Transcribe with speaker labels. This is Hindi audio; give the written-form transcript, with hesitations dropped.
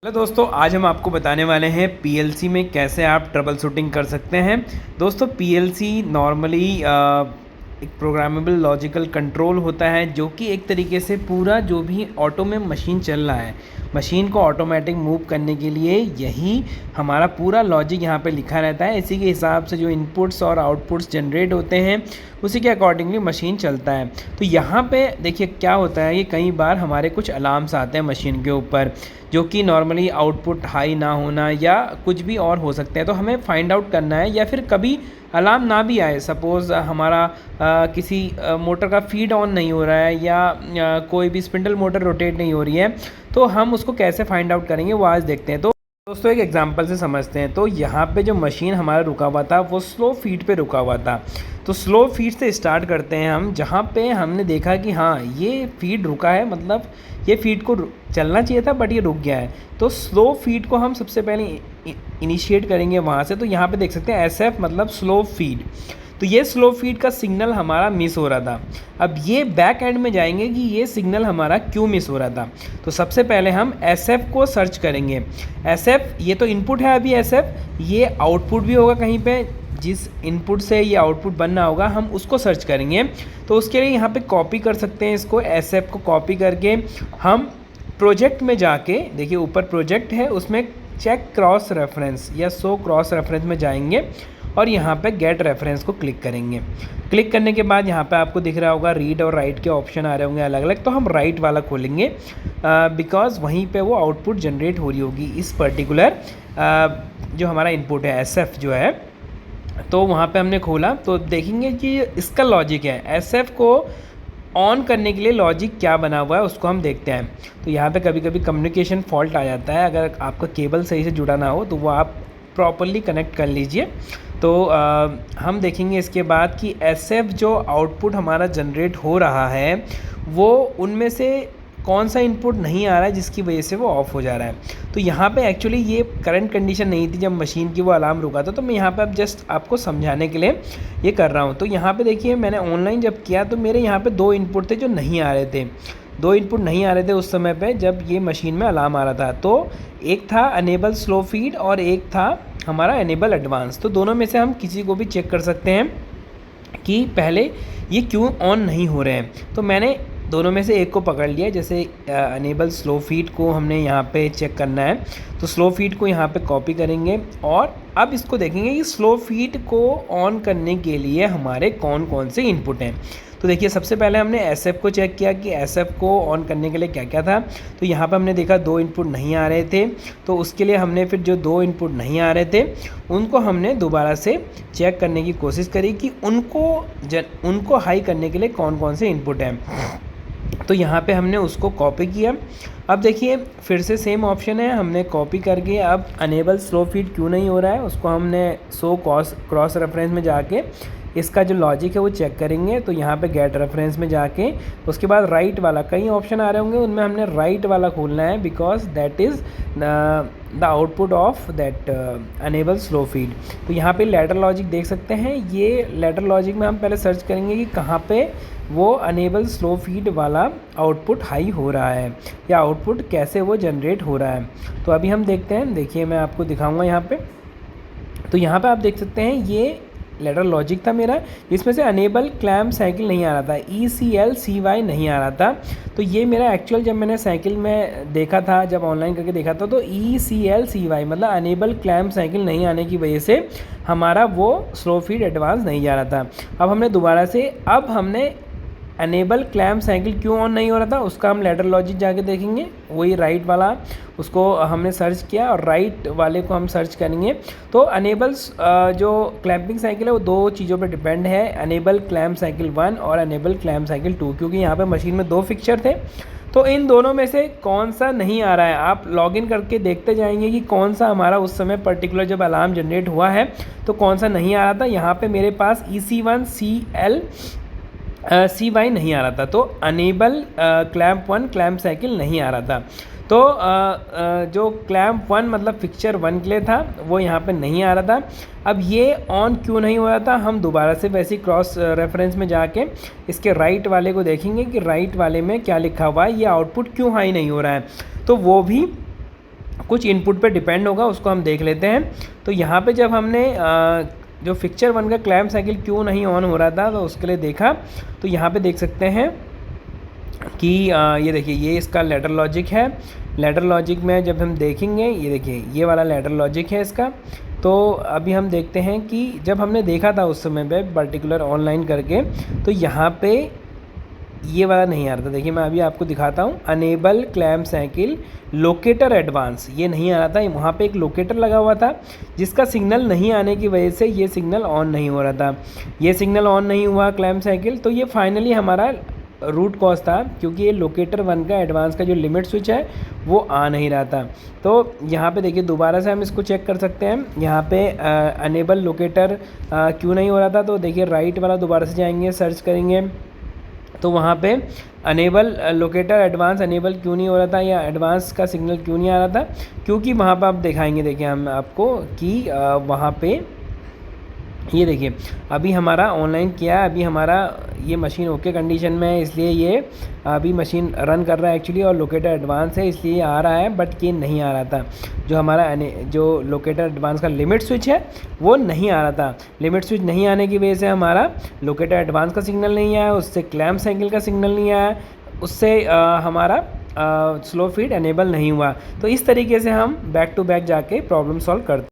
Speaker 1: हेलो दोस्तों, आज हम आपको बताने वाले हैं पीएलसी में कैसे आप ट्रबल शूटिंग कर सकते हैं। दोस्तों पीएलसी नॉर्मली एक प्रोग्रामेबल लॉजिकल कंट्रोल होता है जो कि एक तरीके से पूरा जो भी ऑटो में मशीन चल रहा है, मशीन को ऑटोमेटिक मूव करने के लिए यही हमारा पूरा लॉजिक यहाँ पे लिखा रहता है। इसी के हिसाब से जो इनपुट्स और आउटपुट्स जनरेट होते हैं उसी के अकॉर्डिंगली मशीन चलता है। तो यहाँ पे देखिए क्या होता है कि कई बार हमारे कुछ अलार्म्स आते हैं मशीन के ऊपर जो कि नॉर्मली आउटपुट हाई ना होना या कुछ भी और हो सकते हैं। तो हमें फाइंड आउट करना है, या फिर कभी अलार्म ना भी आए, सपोज़ हमारा किसी मोटर का फीड ऑन नहीं हो रहा है या कोई भी स्पिंडल मोटर रोटेट नहीं हो रही है, तो हम उसको कैसे फाइंड आउट करेंगे वो आज देखते हैं। तो दोस्तों एक एग्जांपल से समझते हैं। तो यहाँ पे जो मशीन हमारा रुका हुआ था वो स्लो फीड पे रुका हुआ था। तो स्लो फीड से स्टार्ट करते हैं हम, जहाँ पे हमने देखा कि हाँ ये फीड रुका है, मतलब ये फीड को चलना चाहिए था बट ये रुक गया है। तो स्लो फीड को हम सबसे पहले इनिशिएट करेंगे वहाँ से। तो यहाँ पे देख सकते हैं SF मतलब स्लो फीड। तो ये स्लो फीड का सिग्नल हमारा मिस हो रहा था। अब ये बैक एंड में जाएंगे कि ये सिग्नल हमारा क्यों मिस हो रहा था। तो सबसे पहले हम SF को सर्च करेंगे। SF ये तो इनपुट है, अभी SF ये आउटपुट भी होगा कहीं पे, जिस इनपुट से ये आउटपुट बनना होगा हम उसको सर्च करेंगे। तो उसके लिए यहाँ पे कॉपी कर सकते हैं इसको, SF को कॉपी करके हम प्रोजेक्ट में जाके देखिए ऊपर प्रोजेक्ट है, उसमें चेक क्रॉस रेफरेंस या शो क्रॉस रेफरेंस में जाएंगे और यहाँ पे गेट रेफरेंस को क्लिक करेंगे। क्लिक करने के बाद यहाँ पे आपको दिख रहा होगा रीड और राइट के ऑप्शन आ रहे होंगे अलग अलग। तो हम राइट वाला खोलेंगे बिकॉज वहीं पे वो आउटपुट जनरेट हो रही होगी इस पर्टिकुलर जो हमारा इनपुट है SF जो है। तो वहाँ पे हमने खोला तो देखेंगे कि इसका लॉजिक है, SF को ऑन करने के लिए लॉजिक क्या बना हुआ है उसको हम देखते हैं। तो यहाँ पे कभी कभी कम्युनिकेशन फॉल्ट आ जाता है, अगर आपका केबल सही से जुड़ा ना हो तो वो आप प्रॉपरली कनेक्ट कर लीजिए। तो हम देखेंगे इसके बाद कि SF जो आउटपुट हमारा जनरेट हो रहा है वो उनमें से कौन सा इनपुट नहीं आ रहा है जिसकी वजह से वो ऑफ हो जा रहा है। तो यहाँ पे एक्चुअली ये करंट कंडीशन नहीं थी जब मशीन की वो अलार्म रुका था। तो मैं यहाँ पे अब जस्ट आपको समझाने के लिए ये कर रहा हूँ। तो यहाँ पे देखिए मैंने ऑनलाइन जब किया तो मेरे यहाँ पे 2 इनपुट थे जो नहीं आ रहे थे। 2 इनपुट नहीं आ रहे थे उस समय पे जब ये मशीन में अलार्म आ रहा था। तो एक था अनेबल स्लो फीड और एक था हमारा अनेबल एडवांस। तो दोनों में से हम किसी को भी चेक कर सकते हैं कि पहले ये क्यों ऑन नहीं हो रहे हैं। तो मैंने दोनों में से एक को पकड़ लिया। जैसे अनेबल स्लो फीड को हमने यहाँ पे चेक करना है, तो स्लो फीड को यहाँ पे कॉपी करेंगे और अब इसको देखेंगे कि स्लो फीड को ऑन करने के लिए हमारे कौन कौन से इनपुट हैं। तो देखिए सबसे पहले हमने SF को चेक किया कि SF को ऑन करने के लिए क्या क्या था। तो यहाँ पे हमने देखा 2 इनपुट नहीं आ रहे थे। तो उसके लिए हमने फिर जो 2 इनपुट नहीं आ रहे थे उनको हमने दोबारा से चेक करने की कोशिश करी कि उनको हाई करने के लिए कौन कौन से इनपुट हैं। तो यहाँ पे हमने उसको कॉपी किया। अब देखिए फिर से सेम ऑप्शन है, हमने कॉपी करके अब अनेबल स्लो फीड क्यों नहीं हो रहा है उसको हमने शो क्रॉस रेफरेंस में जाके इसका जो लॉजिक है वो चेक करेंगे। तो यहाँ पे गेट रेफरेंस में जाके उसके बाद राइट वाला, कई ऑप्शन आ रहे होंगे उनमें हमने राइट वाला खोलना है because that is the output of that enable slow feed. तो यहाँ पे लैडर लॉजिक देख सकते हैं। ये लैडर लॉजिक में हम पहले सर्च करेंगे कि कहाँ पे वो अनेबल स्लो फीड वाला आउटपुट हाई हो रहा है या आउटपुट कैसे वो जनरेट हो रहा है। तो अभी हम देखते हैं, देखिए मैं आपको दिखाऊंगा यहाँ पे। तो यहाँ पे आप देख सकते हैं ये लेटर लॉजिक था मेरा, इसमें से अनेबल क्लैम्प साइकिल नहीं आ रहा था, ECLCY नहीं आ रहा था। तो ये मेरा एक्चुअल जब मैंने साइकिल में देखा था, जब ऑनलाइन करके देखा था, तो ECLCY मतलब अनेबल क्लैम्प साइकिल नहीं आने की वजह से हमारा वो स्लो फीड एडवांस नहीं जा रहा था। अब हमने दोबारा से हमने अनेबल क्लैम्प साइकिल क्यों ऑन नहीं हो रहा था उसका हम लेटर लॉजिक जाके देखेंगे। वही राइट वाला उसको हमने सर्च किया और राइट वाले को हम सर्च करेंगे। तो अनेबल जो क्लैंपिंग साइकिल है वो 2 चीज़ों पे डिपेंड है, अनेबल क्लैम्प साइकिल 1 और अनेबल क्लैम्प साइकिल 2, क्योंकि यहाँ पे मशीन में 2 फिक्चर थे। तो इन दोनों में से कौन सा नहीं आ रहा है आप लॉगिन करके देखते जाएंगे कि कौन सा हमारा उस समय पर्टिकुलर जब अलार्म जनरेट हुआ है तो कौन सा नहीं आ रहा था। यहाँ पे मेरे पास EC1CLCY नहीं आ रहा था, तो अनेबल क्लैम्प 1 क्लैम्प साइकिल नहीं आ रहा था। तो जो क्लैम्प 1 मतलब फिक्चर 1 के लिए था वो यहाँ पे नहीं आ रहा था। अब ये ऑन क्यों नहीं हो रहा था, हम दोबारा से वैसे क्रॉस रेफरेंस में जाके इसके राइट वाले को देखेंगे कि राइट वाले में क्या लिखा हुआ है, ये आउटपुट क्यों हाई नहीं हो रहा है। तो वो भी कुछ इनपुट पे डिपेंड होगा, उसको हम देख लेते हैं। तो यहाँ पे जब हमने जो फिक्चर 1 का क्लैम्प साइकिल क्यों नहीं ऑन हो रहा था, तो उसके लिए देखा, तो यहाँ पे देख सकते हैं कि ये देखिए, ये इसका लैडर लॉजिक है। लैडर लॉजिक में जब हम देखेंगे, ये देखिए ये वाला लैडर लॉजिक है इसका। तो अभी हम देखते हैं कि जब हमने देखा था उस समय पे पर्टिकुलर ऑनलाइन करके, तो यहाँ पे ये वाला नहीं आ रहा था। देखिए मैं अभी आपको दिखाता हूँ, enable clamp cycle locator advance, ये नहीं आ रहा था। वहाँ पे एक लोकेटर लगा हुआ था जिसका सिग्नल नहीं आने की वजह से ये सिग्नल ऑन नहीं हो रहा था। ये सिग्नल ऑन नहीं हुआ क्लैम्प साइकिल, तो ये फाइनली हमारा रूट कॉज था, क्योंकि ये लोकेटर 1 का एडवांस का जो लिमिट स्विच है वो आ नहीं रहा था। तो यहाँ पे देखिए दोबारा से हम इसको चेक कर सकते हैं। यहाँ पे अनेबल लोकेटर क्यों नहीं हो रहा था, तो देखिए राइट वाला दोबारा से जाएंगे, सर्च करेंगे, तो वहाँ पे अनेबल लोकेटर एडवांस अनेबल क्यों नहीं हो रहा था, या एडवांस का सिग्नल क्यों नहीं आ रहा था, क्योंकि वहाँ पर आप दिखाएंगे, देखिए हम आपको कि वहाँ पे ये देखिए अभी हमारा ऑनलाइन किया है, अभी हमारा ये मशीन ओके कंडीशन में है, इसलिए ये अभी मशीन रन कर रहा है एक्चुअली, और लोकेटर एडवांस है इसलिए आ रहा है, बट ये नहीं आ रहा था। जो हमारा जो लोकेटर एडवांस का लिमिट स्विच है वो नहीं आ रहा था। लिमिट स्विच नहीं आने की वजह से हमारा लोकेटर एडवांस का सिग्नल नहीं आया, उससे क्लैम्प साइकिल का सिग्नल नहीं आया, उससे हमारा स्लो फीड एनेबल नहीं हुआ। तो इस तरीके से हम बैक टू बैक जाके प्रॉब्लम सॉल्व करते हैं।